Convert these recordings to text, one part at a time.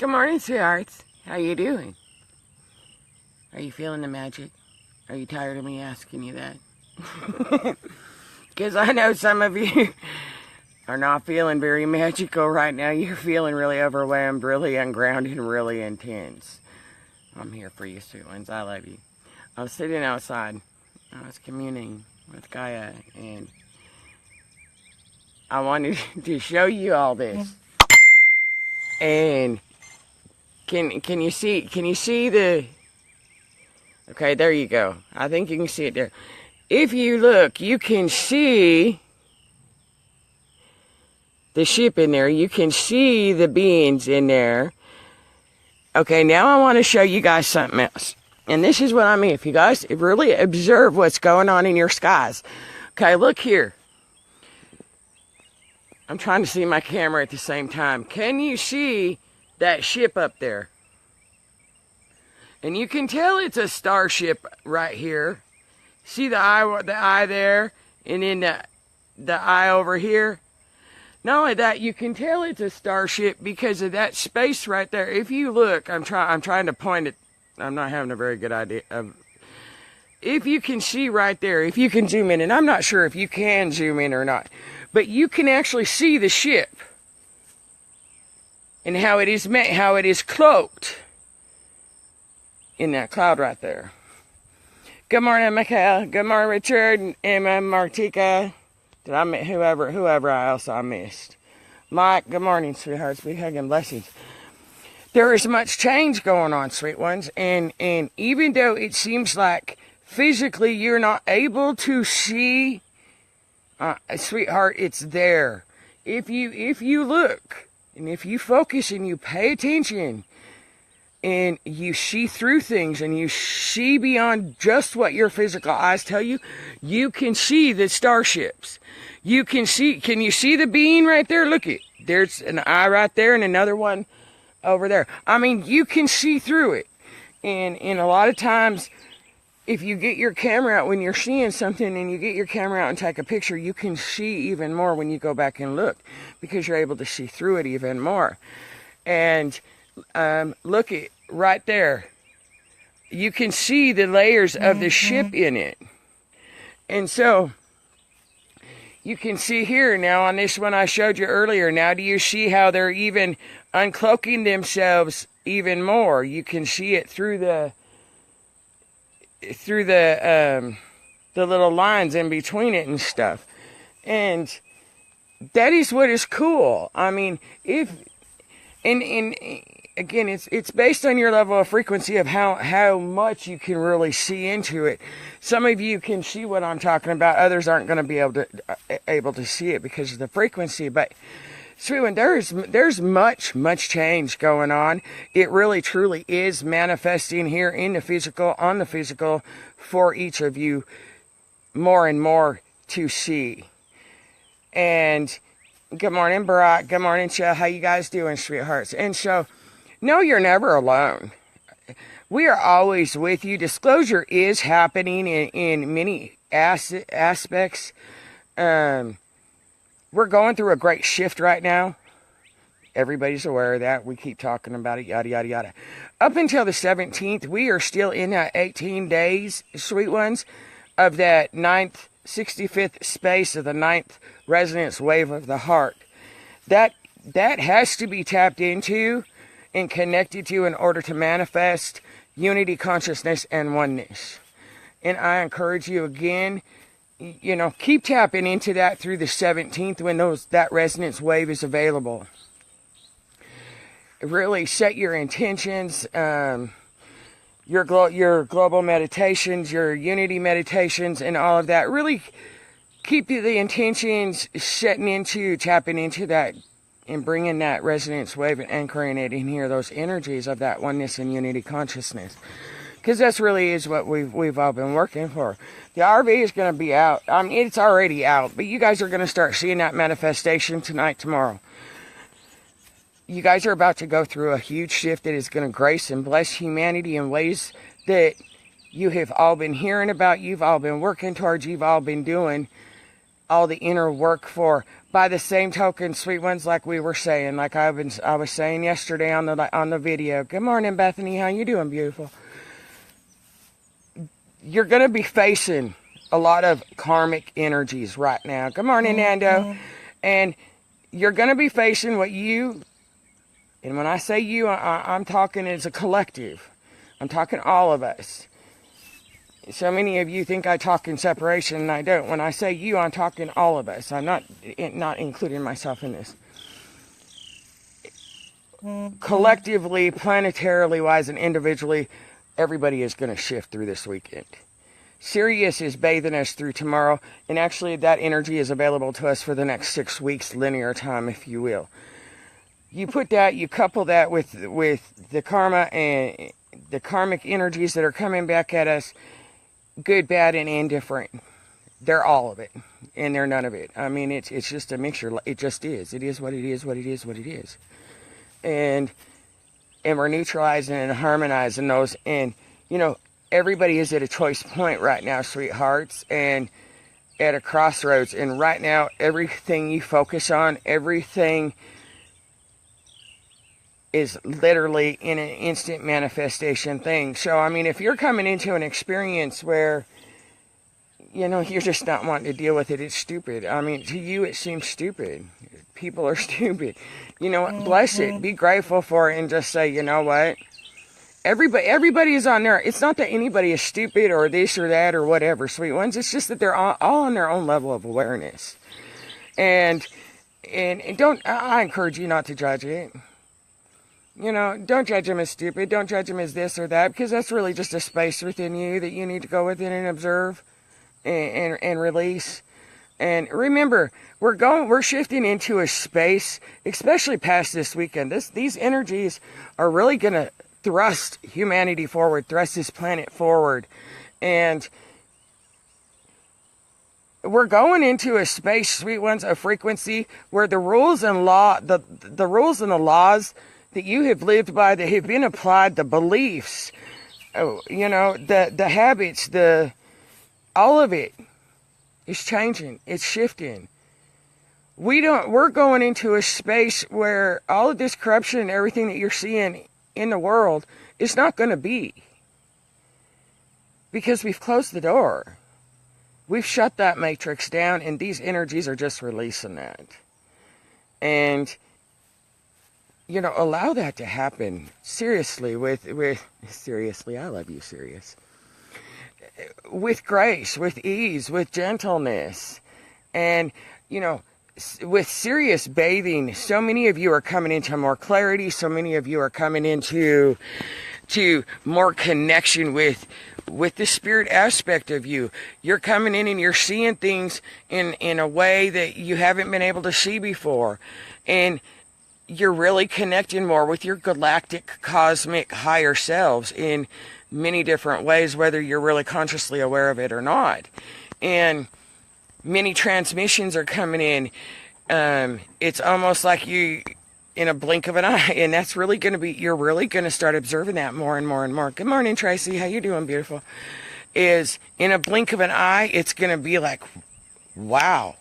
Good morning, sweethearts. How you doing? Are you feeling the magic? Are you tired of me asking you that? Because I know some of you are not feeling very magical right now. You're feeling really overwhelmed, really ungrounded, and really intense. I'm here for you, sweet ones. I love you. I was sitting outside. I was communing with Gaia, and I wanted to show you all this. And can you see the... Okay, there you go. I think you can see it there. If you look, you can see the ship in there. You can see the beings in there. Okay, now I want to show you guys something else. And this is what I mean. If you guys really observe what's going on in your skies. Okay, look here. I'm trying to see my camera at the same time. Can you see that ship up there? And you can tell it's a starship right here. See the eye there, and then the eye over here. Not only that, you can tell it's a starship because of that space right there. If you look, I'm trying to point it. I'm not having a very good idea of. If you can see right there, if you can zoom in, and I'm not sure if you can zoom in or not, but you can actually see the ship and how it is cloaked in that cloud right there. Good morning, Mikhail. Good morning, Richard, Emma, Martika. Did I miss whoever else I missed? Mike, good morning, sweethearts. Big hug and blessings. There is much change going on, sweet ones, and even though it seems like physically you're not able to see, sweetheart, it's there. If you look and if you focus and you pay attention and you see through things and you see beyond just what your physical eyes tell you, you can see the starships. You can you see the being right there? Look it. There's an eye right there and another one over there. I mean, you can see through it. And a lot of times, if you get your camera out when you're seeing something and you get your camera out and take a picture, you can see even more when you go back and look because you're able to see through it even more. And look at right there. You can see the layers of the ship in it. And so you can see here now on this one I showed you earlier. Now do you see how they're even uncloaking themselves even more? You can see it through the little lines in between it and stuff. And that is what is cool. I mean, again, it's based on your level of frequency of how much you can really see into it. Some of you can see what I'm talking about. Others aren't going to be able to see it because of the frequency. But sweet one, there's much change going on. It really truly is manifesting here in the physical, on the physical, for each of you more and more to see. And good morning, Barack. Good morning, Shell. How you guys doing, sweethearts? And so, no, you're never alone. We are always with you. Disclosure is happening in many aspects. We're going through a great shift right now. Everybody's aware of that. We keep talking about it, yada, yada, yada. Up until the 17th, we are still in that 18 days, sweet ones, of that 65th space of the 9th resonance wave of the heart. That has to be tapped into and connected to in order to manifest unity, consciousness, and oneness. And I encourage you again, keep tapping into that through the 17th when that resonance wave is available. Really set your intentions, your global meditations, your unity meditations, and all of that. Really keep the intentions setting into, tapping into that, and bringing that resonance wave and anchoring it in here, those energies of that oneness and unity consciousness. Because that's really is what we've all been working for. The RV is going to be out. I mean, it's already out, but you guys are going to start seeing that manifestation tonight, tomorrow. You guys are about to go through a huge shift that is going to grace and bless humanity in ways that you have all been hearing about, you've all been working towards, you've all been doing all the inner work for. By the same token, sweet ones, like we were saying, like I was saying yesterday on the video. Good morning, Bethany. How you doing, beautiful? You're going to be facing a lot of karmic energies right now. Good morning, Nando. And you're going to be facing what you, and when I say you, I'm talking as a collective. I'm talking all of us. So many of you think I talk in separation, and I don't. When I say you, I'm talking all of us. I'm not including myself in this. Collectively, planetarily wise, and individually, everybody is going to shift through this weekend. Sirius is bathing us through tomorrow, and actually that energy is available to us for the next 6 weeks, linear time, if you will. You put that, you couple that with the karma and the karmic energies that are coming back at us, good, bad, and indifferent. They're all of it, and they're none of it. I mean, it's just a mixture. It just is. It is what it is, what it is, what it is. And we're neutralizing and harmonizing those. And, you know, everybody is at a choice point right now, sweethearts, and at a crossroads. And right now, everything you focus on, everything is literally in an instant manifestation thing. So, I mean, if you're coming into an experience where, you know, you're just not wanting to deal with it, it's stupid. I mean, to you, it seems stupid. People are stupid. You know what? Bless it. Be grateful for it and just say, you know what? Everybody is on there. It's not that anybody is stupid or this or that or whatever, sweet ones. It's just that they're all on their own level of awareness. And don't, I encourage you not to judge it. You know, don't judge them as stupid. Don't judge them as this or that, because that's really just a space within you that you need to go within and observe and release. And remember, we're shifting into a space, especially past this weekend. These energies are really going to thrust humanity forward, thrust this planet forward. And we're going into a space, sweet ones, a frequency where the rules and the rules and the laws that you have lived by, that have been applied, the beliefs, you know, the habits, all of it is changing. It's shifting. We're going into a space where all of this corruption and everything that you're seeing in the world is not going to be. Because we've closed the door. We've shut that matrix down, and these energies are just releasing that. And you know, allow that to happen seriously seriously, I love you, serious. With grace, with ease, with gentleness. And, you know, with serious bathing, so many of you are coming into more clarity. So many of you are coming into more connection with the spirit aspect of you. You're coming in and you're seeing things in a way that you haven't been able to see before. And you're really connecting more with your galactic, cosmic, higher selves in many different ways, whether you're really consciously aware of it or not. And many transmissions are coming in. It's almost like you, in a blink of an eye, and that's really going to be, you're really going to start observing that more and more and more. Good morning, Tracy. How you doing, beautiful? Is in a blink of an eye, it's going to be like, wow.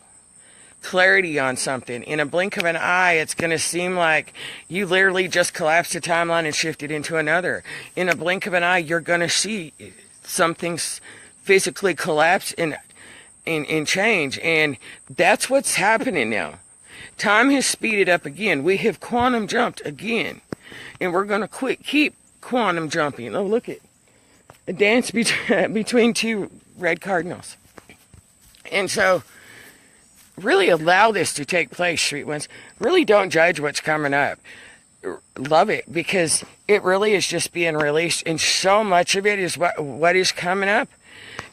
Clarity on something. In a blink of an eye, it's going to seem like you literally just collapsed a timeline and shifted into another. In a blink of an eye, you're going to see some things physically collapse and change. And that's what's happening now. Time has speeded up again. We have quantum jumped again. And we're going to keep quantum jumping. Oh, look at a dance between two red cardinals. And so, really allow this to take place, sweet ones. Really don't judge what's coming up. Love it, because it really is just being released, and so much of it is what is coming up.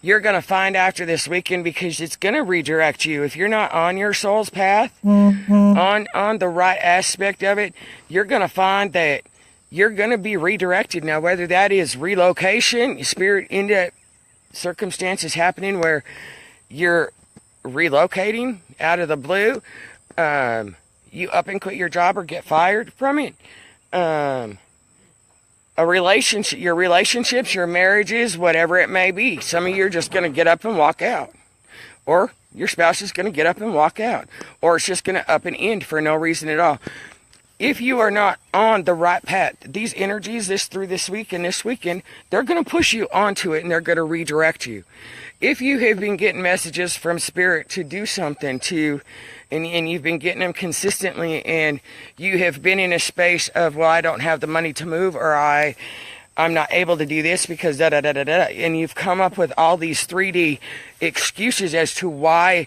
You're going to find after this weekend, because it's going to redirect you. If you're not on your soul's path, on the right aspect of it, you're going to find that you're going to be redirected. Now, whether that is relocation, spirit into circumstances happening where you're relocating out of the blue, you up and quit your job or get fired from it, your relationships, your marriages, whatever it may be. Some of you are just going to get up and walk out. Or your spouse is going to get up and walk out. Or it's just going to up and end for no reason at all. If you are not on the right path, these energies through this week and this weekend, they're going to push you onto it and they're going to redirect you. If you have been getting messages from Spirit to do something, and you've been getting them consistently, and you have been in a space of, well, I don't have the money to move, or I'm not able to do this because da-da-da-da-da, and you've come up with all these 3D excuses as to why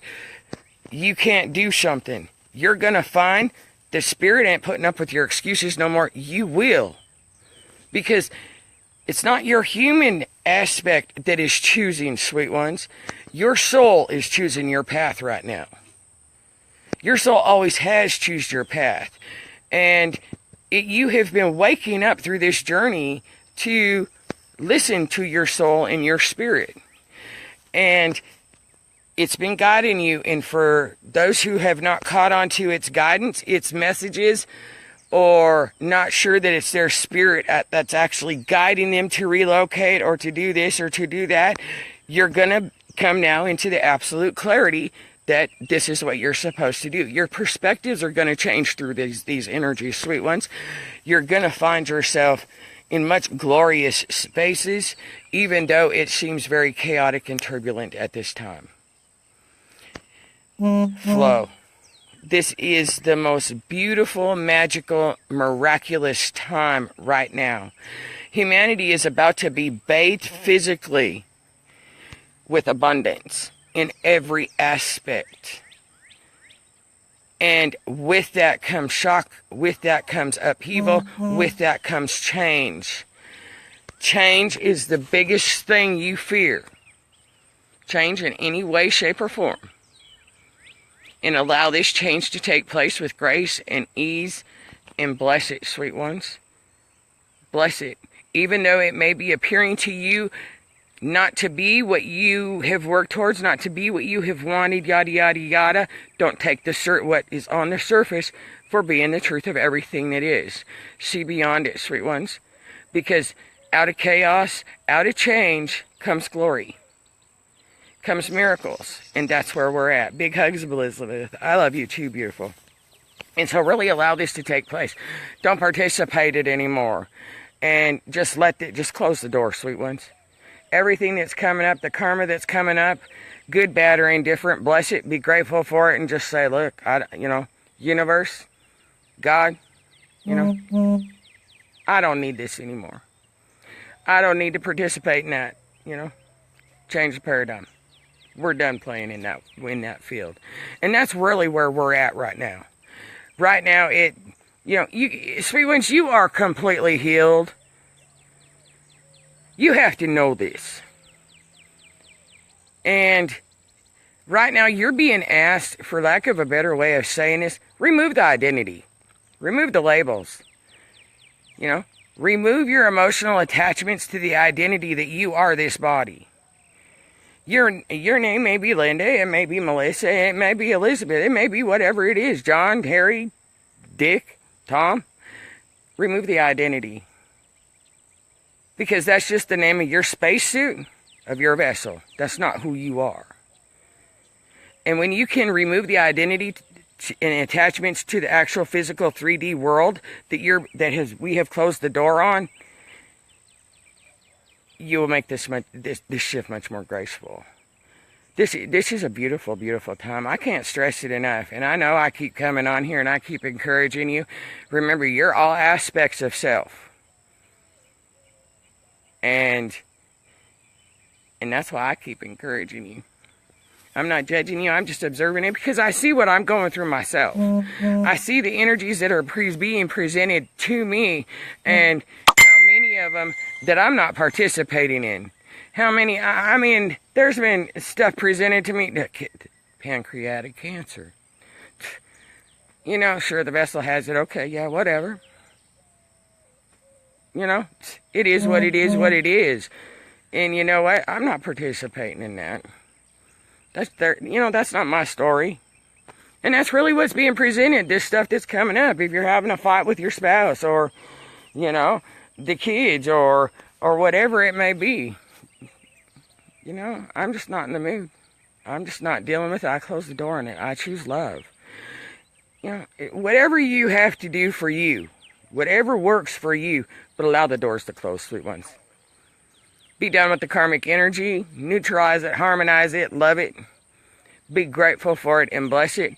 you can't do something, you're going to find the Spirit ain't putting up with your excuses no more. You will. Because it's not your human aspect that is choosing, sweet ones. Your soul is choosing your path right now. Your soul always has chosen your path. And you have been waking up through this journey to listen to your soul and your spirit. And it's been guiding you. And for those who have not caught on to its guidance, its messages, or not sure that it's their spirit that's actually guiding them to relocate or to do this or to do that, you're going to come now into the absolute clarity that this is what you're supposed to do. Your perspectives are going to change through these energies, sweet ones. You're going to find yourself in much glorious spaces, even though it seems very chaotic and turbulent at this time. Flow. This is the most beautiful, magical, miraculous time right now. Humanity is about to be bathed physically with abundance in every aspect. And with that comes shock, with that comes upheaval, with that comes change. Change is the biggest thing you fear. Change in any way, shape, or form. And allow this change to take place with grace and ease, and bless it, sweet ones. Bless it. Even though it may be appearing to you not to be what you have worked towards, not to be what you have wanted, yada, yada, yada. Don't take what is on the surface for being the truth of everything that is. See beyond it, sweet ones. Because out of chaos, out of change, comes glory. Comes miracles. And that's where we're at. Big hugs, Elizabeth. I love you too, beautiful. And so really allow this to take place. Don't participate in it anymore. And just close the door, sweet ones. Everything that's coming up, the karma that's coming up, good, bad, or indifferent, bless it, be grateful for it, and just say, look, universe, God, I don't need this anymore. I don't need to participate in that, change the paradigm. We're done playing in that field. And that's really where we're at right now. Right now, sweet ones, you are completely healed. You have to know this. And right now, you're being asked, for lack of a better way of saying this, remove the identity. Remove the labels. Remove your emotional attachments to the identity that you are this body. Your name may be Linda, it may be Melissa, it may be Elizabeth, it may be whatever it is. John, Harry, Dick, Tom. Remove the identity. Because that's just the name of your spacesuit, of your vessel. That's not who you are. And when you can remove the identity and attachments to the actual physical 3D world we have closed the door on, you will make this shift much more graceful. This is a beautiful, beautiful time. I can't stress it enough. And I know I keep coming on here and I keep encouraging you. Remember, you're all aspects of self. And that's why I keep encouraging you. I'm not judging you. I'm just observing it because I see what I'm going through myself. I see the energies that are being presented to me, and how many of them that I'm not participating in. How many? I mean, there's been stuff presented to me. Pancreatic cancer. Sure, the vessel has it. Okay, yeah, whatever. It is what it is, what it is. And you know what? I'm not participating in that. That's not my story. And that's really what's being presented, this stuff that's coming up. If you're having a fight with your spouse or, the kids or whatever it may be. I'm just not in the mood. I'm just not dealing with it. I close the door on it. I choose love. You know, whatever you have to do for you, whatever works for you, but allow the doors to close, sweet ones. Be done with the karmic energy. Neutralize it, harmonize it, love it. Be grateful for it and bless it.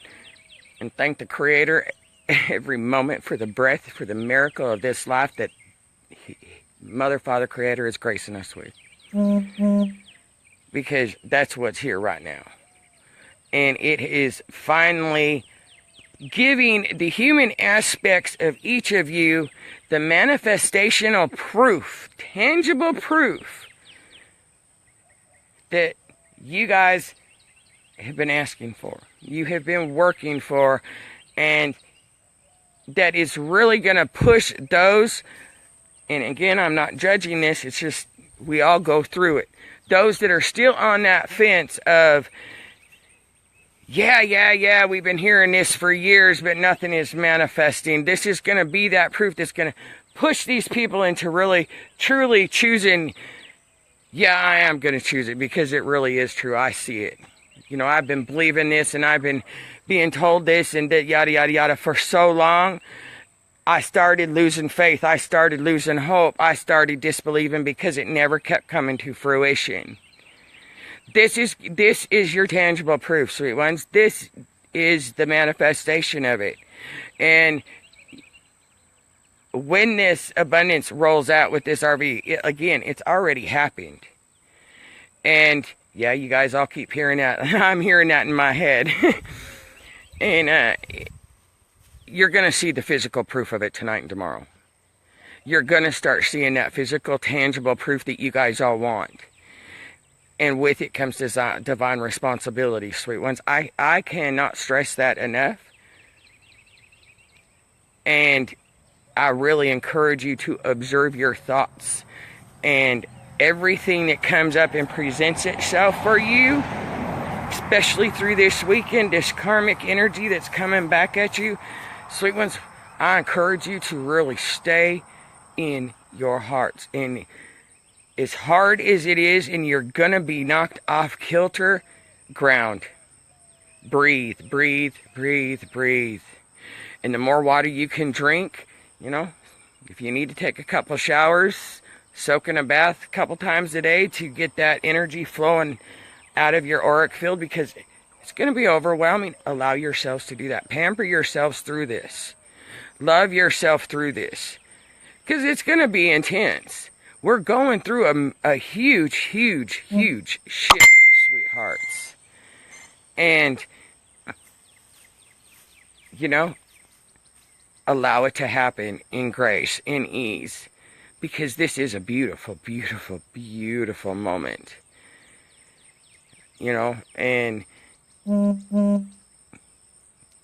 And thank the Creator every moment for the breath, for the miracle of this life that Mother, Father, Creator is gracing us with. Because that's what's here right now. And it is finally giving the human aspects of each of you the manifestational proof, tangible proof that you guys have been asking for, you have been working for, and that is really going to push those, and again, I'm not judging this, it's just we all go through it. Those that are still on that fence of, yeah, we've been hearing this for years, but nothing is manifesting. This is going to be that proof that's going to push these people into really, truly choosing, yeah, I am going to choose it because it really is true. I see it. You know, I've been believing this and I've been being told this and that, yada, yada, yada, for so long. I started losing faith. I started losing hope. I started disbelieving because it never kept coming to fruition. This is your tangible proof, sweet ones. This is the manifestation of it. And when this abundance rolls out with this RV, again, it's already happened. And yeah, you guys all keep hearing that. I'm hearing that in my head. And you're going to see the physical proof of it tonight and tomorrow. You're going to start seeing that physical, tangible proof that you guys all want. And with it comes divine responsibility, sweet ones. I cannot stress that enough. And I really encourage you to observe your thoughts. And everything that comes up and presents itself for you, especially through this weekend, this karmic energy that's coming back at you, sweet ones, I encourage you to really stay in your hearts. And as hard as it is, and you're going to be knocked off kilter, ground. Breathe, breathe, breathe, breathe. And the more water you can drink, you know, if you need to take a couple showers, soak in a bath a couple times a day to get that energy flowing out of your auric field, because it's going to be overwhelming. Allow yourselves to do that. Pamper yourselves through this. Love yourself through this. Because it's going to be intense. We're going through a huge, huge, huge shift, sweethearts. And, you know, allow it to happen in grace, in ease. Because this is a beautiful, beautiful, beautiful moment. You know, and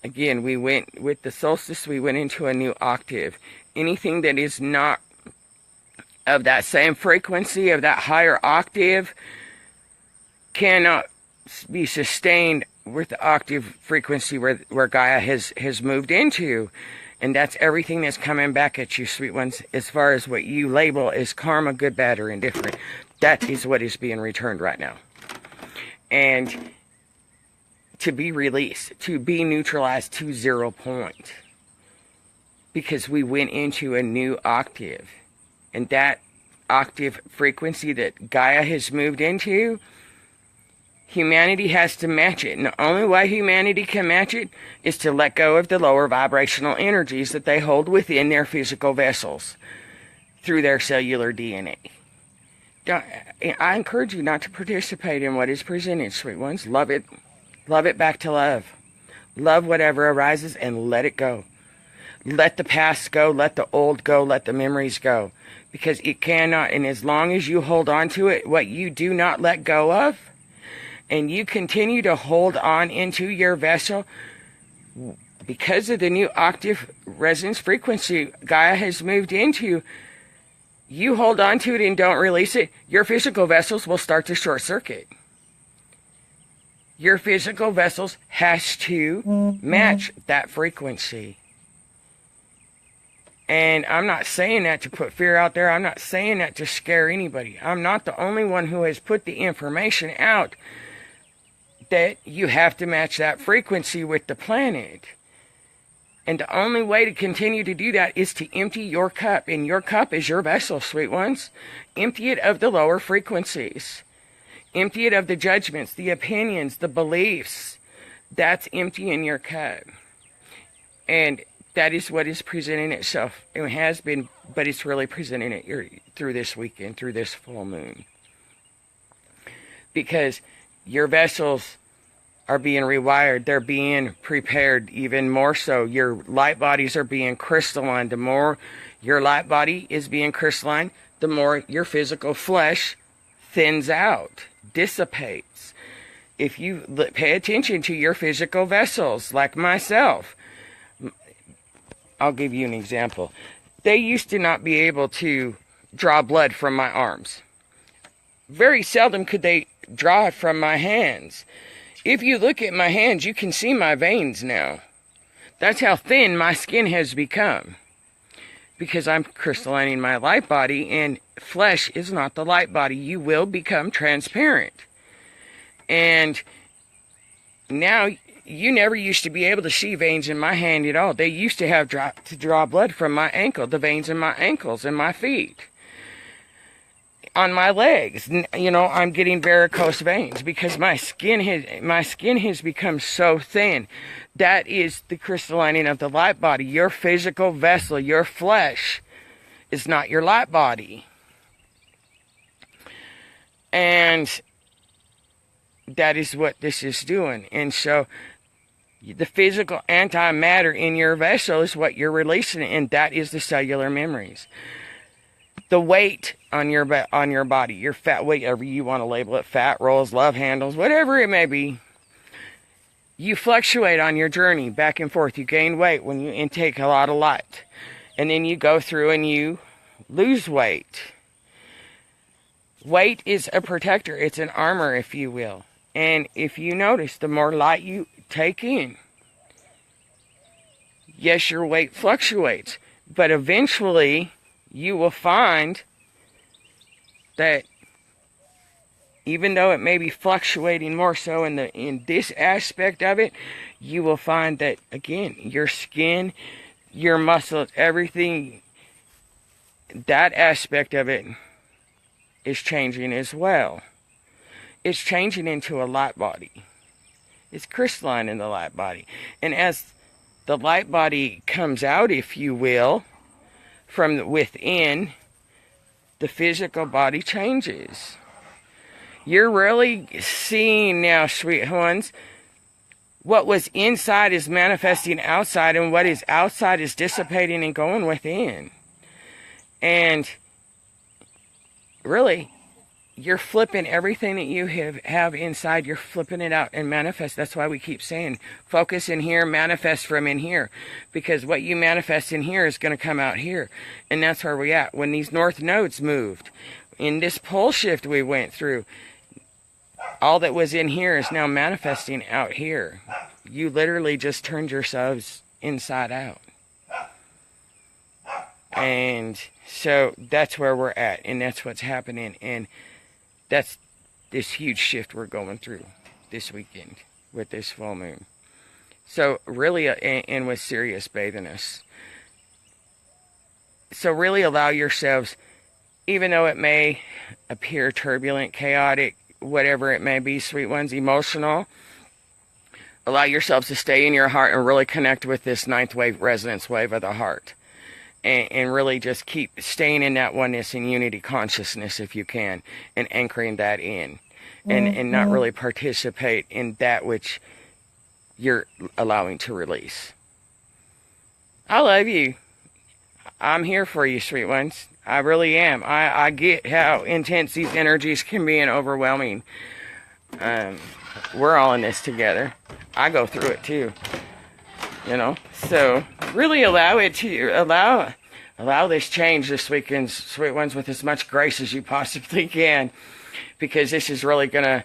again, we went, with the solstice, we went into a new octave. Anything that is not of that same frequency, of that higher octave, cannot be sustained with the octave frequency where Gaia has moved into. And that's everything that's coming back at you, sweet ones, as far as what you label as karma, good, bad, or indifferent. That is what is being returned right now. And to be released, to be neutralized to 0 point. Because we went into a new octave. And that octave frequency that Gaia has moved into, humanity has to match it. And the only way humanity can match it is to let go of the lower vibrational energies that they hold within their physical vessels through their cellular DNA. I encourage you not to participate in what is presented, sweet ones. Love it. Love it back to love. Love whatever arises and let it go. Let the past go. Let the old go. Let the memories go. Because it cannot, and as long as you hold on to it, what you do not let go of, and you continue to hold on into your vessel, because of the new octave resonance frequency Gaia has moved into, you hold on to it and don't release it, your physical vessels will start to short circuit. Your physical vessels has to match that frequency. And I'm not saying that to put fear out there. I'm not saying that to scare anybody. I'm not the only one who has put the information out. that you have to match that frequency with the planet. And the only way to continue to do that is to empty your cup. And your cup is your vessel, sweet ones. Empty it of the lower frequencies. Empty it of the judgments, the opinions, the beliefs. That's emptying your cup. And that is what is presenting itself. It has been, but it's really presenting it through this weekend, through this full moon. Because your vessels are being rewired. They're being prepared even more so. Your light bodies are being crystalline. The more your light body is being crystalline, the more your physical flesh thins out, dissipates. If you pay attention to your physical vessels, like myself, I'll give you an example. They used to not be able to draw blood from my arms. Very seldom could they draw it from my hands. If you look at my hands, you can see my veins now. That's how thin my skin has become. Because I'm crystallining my light body, and flesh is not the light body. You will become transparent. And now, you never used to be able to see veins in my hand at all. They used to have to draw blood from my ankle, the veins in my ankles and my feet. On my legs, you know, I'm getting varicose veins because my skin has become so thin. That is the crystallining of the light body. Your physical vessel, your flesh, is not your light body. And that is what this is doing. And so the physical antimatter in your vessel is what you're releasing, and that is the cellular memories. The weight on your body, your fat weight, whatever you want to label it, fat rolls, love handles, whatever it may be, you fluctuate on your journey back and forth. You gain weight when you intake a lot of light. And then you go through and you lose weight. Weight is a protector. It's an armor, if you will. And if you notice, the more light you take in, yes, your weight fluctuates, but eventually you will find that even though it may be fluctuating more so in this aspect of it, you will find that, again, your skin, your muscles, everything, that aspect of it is changing as well. It's changing into a light body. It's crystalline in the light body. And as the light body comes out, if you will, from within, the physical body changes. You're really seeing now, sweet ones, what was inside is manifesting outside, and what is outside is dissipating and going within. And really, you're flipping everything that you have inside, you're flipping it out and manifest. That's why we keep saying, focus in here, manifest from in here. Because what you manifest in here is going to come out here. And that's where we're at. When these north nodes moved, in this pole shift we went through, all that was in here is now manifesting out here. You literally just turned yourselves inside out. And so that's where we're at, and that's what's happening. And that's this huge shift we're going through this weekend with this full moon. So really, and with Sirius bathing us. So really allow yourselves, even though it may appear turbulent, chaotic, whatever it may be, sweet ones, emotional, allow yourselves to stay in your heart and really connect with this ninth wave, resonance wave of the heart. And really just keep staying in that oneness and unity consciousness if you can, and anchoring that in. And not really participate in that which you're allowing to release. I love you. I'm here for you, sweet ones. I really am. I get how intense these energies can be and overwhelming. We're all in this together. I go through it too. You know, so really allow this change this weekend, sweet ones, with as much grace as you possibly can, because this is really gonna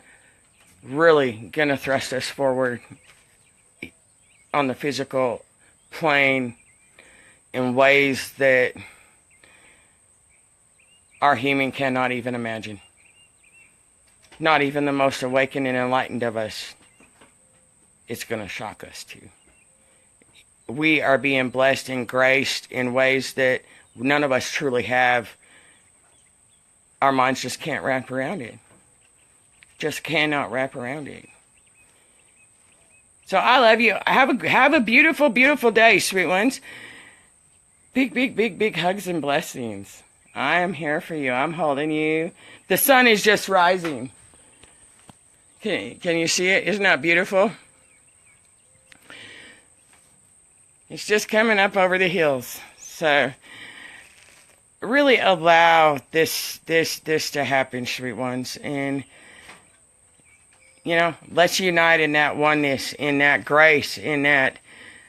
thrust us forward on the physical plane in ways that our human cannot even imagine. Not even the most awakened and enlightened of us it's going to shock us too. We are being blessed and graced in ways that none of us truly have. Our minds just can't wrap around it. Just cannot wrap around it. So I love you. Have a beautiful, beautiful day, sweet ones. Big, big, big, big hugs and blessings. I am here for you. I'm holding you. The sun is just rising. Can you see it? Isn't that beautiful? It's just coming up over the hills. So really allow this to happen, sweet ones. And, you know, let's unite in that oneness, in that grace, in that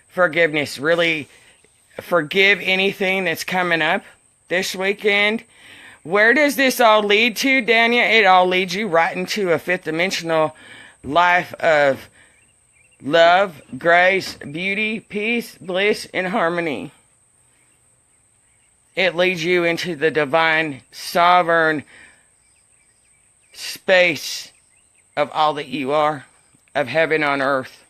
forgiveness. Really forgive anything that's coming up this weekend. Where does this all lead to, Dania? It all leads you right into a fifth dimensional life of love, grace, beauty, peace, bliss, and harmony. It leads you into the divine, sovereign space of all that you are, of heaven on earth.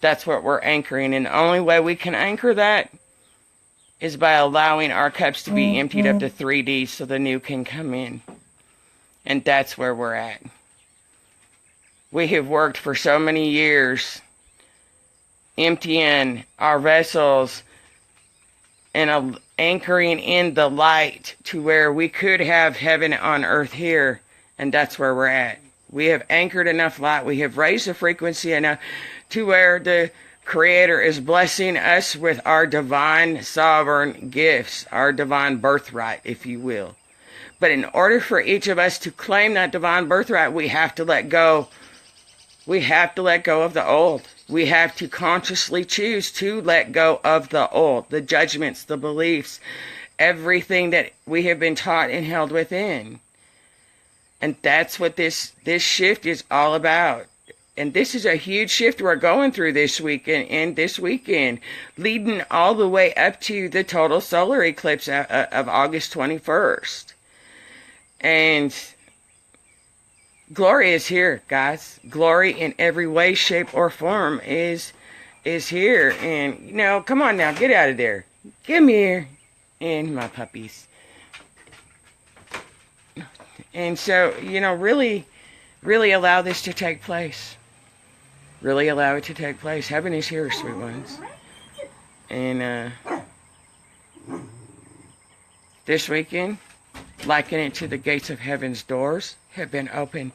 That's what we're anchoring. And the only way we can anchor that is by allowing our cups to be emptied up to 3D so the new can come in. And that's where we're at. We have worked for so many years emptying our vessels and anchoring in the light to where we could have heaven on earth here. And that's where we're at. We have anchored enough light. We have raised the frequency enough to where the Creator is blessing us with our divine sovereign gifts, our divine birthright, if you will. But in order for each of us to claim that divine birthright, we have to let go. We have to let go of the old. We have to consciously choose to let go of the old, the judgments, the beliefs, everything that we have been taught and held within. And that's what this shift is all about. And this is a huge shift we're going through this weekend and this weekend, leading all the way up to the total solar eclipse of August 21st. And glory is here, guys. Glory in every way, shape, or form is here. And, you know, come on now, get out of there. Come here. And my puppies. And so, you know, really, really allow this to take place. Really allow it to take place. Heaven is here, sweet ones. And this weekend, liken it to the gates of heaven's doors have been opened.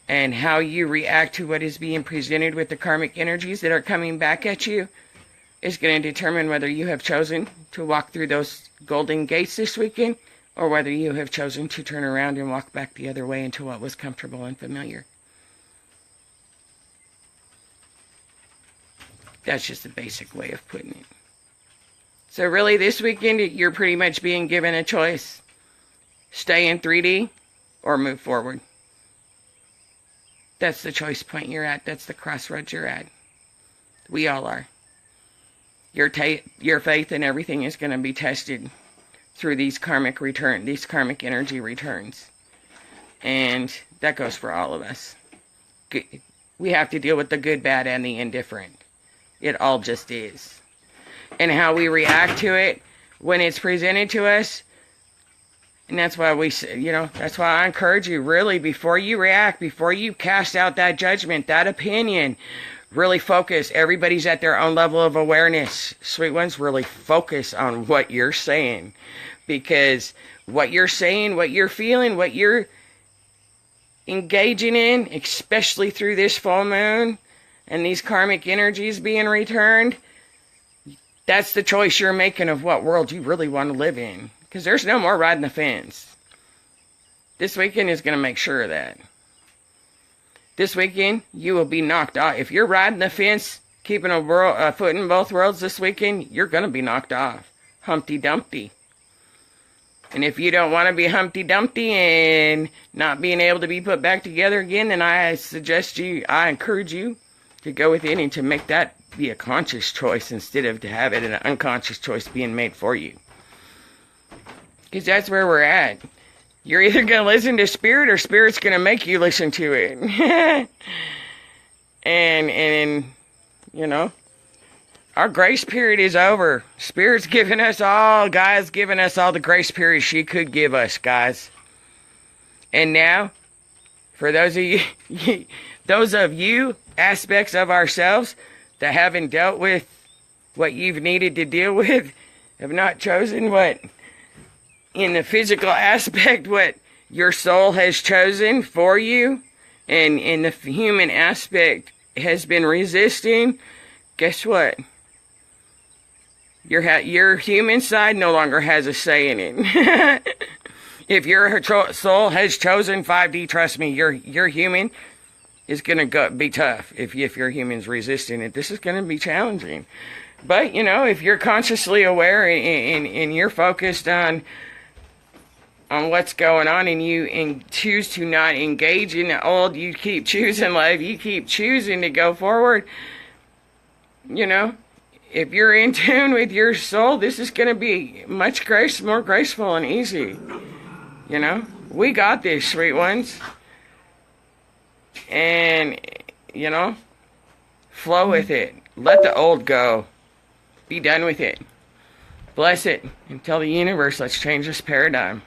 And how you react to what is being presented with the karmic energies that are coming back at you is going to determine whether you have chosen to walk through those golden gates this weekend, or whether you have chosen to turn around and walk back the other way into what was comfortable and familiar. That's just a basic way of putting it. So really this weekend, you're pretty much being given a choice. Stay in 3D or move forward. That's the choice point you're at. That's the crossroads you're at. We all are. Your faith and everything is going to be tested through these karmic energy returns. And that goes for all of us. We have to deal with the good, bad, and the indifferent. It all just is. And how we react to it when it's presented to us. And that's why that's why I encourage you, really, before you react, before you cast out that judgment, that opinion, really focus. Everybody's at their own level of awareness. Sweet ones, really focus on what you're saying. Because what you're saying, what you're feeling, what you're engaging in, especially through this full moon, and these karmic energies being returned, that's the choice you're making of what world you really want to live in. Because there's no more riding the fence. This weekend is going to make sure of that. This weekend, you will be knocked off. If you're riding the fence, keeping a foot in both worlds this weekend, you're going to be knocked off. Humpty Dumpty. And if you don't want to be Humpty Dumpty and not being able to be put back together again, then I encourage you to go within and to make that be a conscious choice instead of to have it an unconscious choice being made for you. Because that's where we're at. You're either going to listen to Spirit or Spirit's going to make you listen to it. And you know, our grace period is over. Spirit's giving us all, God's giving us all the grace period she could give us, guys. And now, for those of you, aspects of ourselves that haven't dealt with what you've needed to deal with, have not chosen what, in the physical aspect, what your soul has chosen for you, and in the human aspect has been resisting, guess what? Your human side no longer has a say in it. If your soul has chosen 5D, trust me, your human is going to be tough. If your human's resisting it, this is going to be challenging. But, you know, if you're consciously aware and you're focused on what's going on, and choose to not engage in the old, you keep choosing life, you keep choosing to go forward, you know, if you're in tune with your soul, this is going to be much more graceful and easy. You know, we got this, sweet ones. And, you know, flow with it. Let the old go. Be done with it. Bless it. And tell the universe, let's change this paradigm.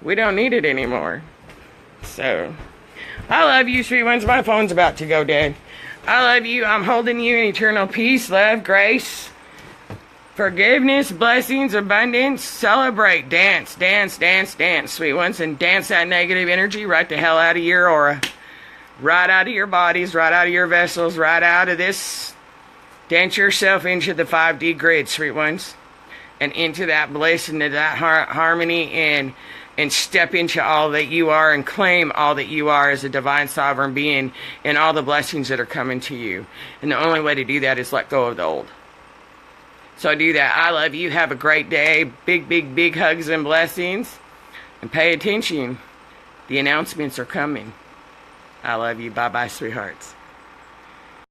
We don't need it anymore. So, I love you, sweet ones. My phone's about to go dead. I love you. I'm holding you in eternal peace, love, grace, forgiveness, blessings, abundance. Celebrate. Dance, dance, dance, dance, sweet ones. And dance that negative energy right the hell out of your aura. Right out of your bodies, right out of your vessels, right out of this. Dance yourself into the 5D grid, sweet ones. And into that bliss, into that harmony, and step into all that you are, and claim all that you are as a divine sovereign being, and all the blessings that are coming to you. And the only way to do that is let go of the old. So do that. I love you. Have a great day. Big, big, big hugs and blessings. And pay attention. The announcements are coming. I love you. Bye-bye, sweethearts.